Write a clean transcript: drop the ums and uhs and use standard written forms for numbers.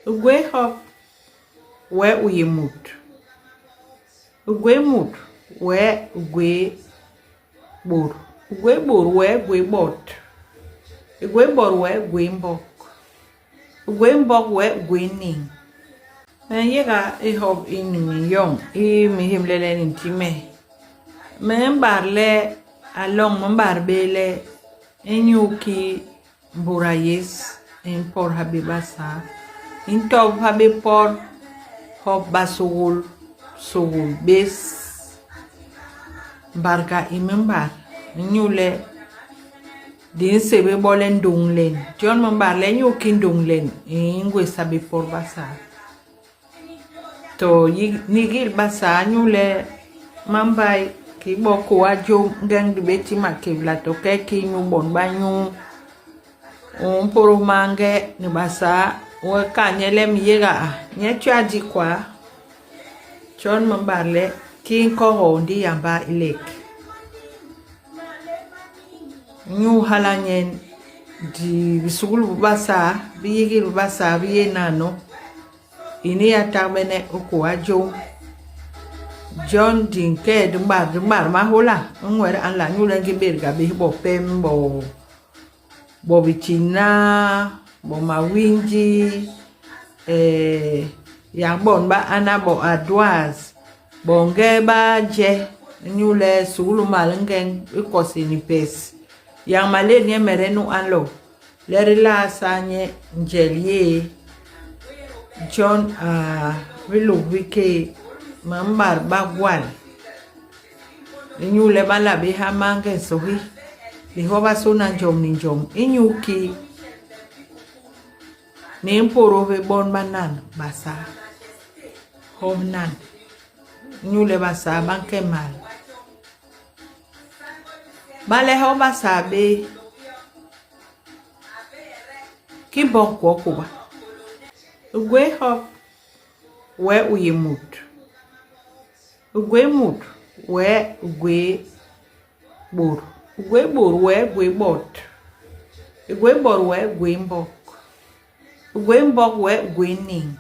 Ugwe hop we uyemut. Ugwe mut we ugwe bor. Ugwe bor we ugwe bot. Ugwe bor we ugwe mbok. Ugwe mbok we ugwe ning. Yega hop in yong mi himlele intime. Membarle along membarbele enyuki burayes in por habibasa. In top habi por hop basugul sugul bes barka imembar nyule din sebe bolen dunglen John membar le nyukin dunglen ingwe sabi por basa to nigil basa nyule mambai ki boko ajo ngang dibeti makebla to ke ki nyu bon banyu poro mange ni basa wa kanyele miyega nye chaji kwa John mambarle kin ko hondi yamba ilek nyu halanyen di bisugul basa biyigil basa biye nano ini atamene okwajo John dinke dumbar mahola ngwere anla nyu lengi berga bi bo pembo bo bichina bo mawinji ya bon ba anabo adwas bonge ba je nyule sulu malengen ikosi ni pes yang male ni merenu anlo lerila sanye njelie John wilu wike mambar bagwal nyule bala be hamange sohi lihoba suna njom ni njom inyuki Nimporo ve bon banan basa homnan nyule basa banke mal bale ho basa be ki bon ko kuba ugwe ho we uyemut ugwe mut we ugwe bor we ugwe bot ugwe bor we ugwe mbok Ugwe mbok we ugwe ning.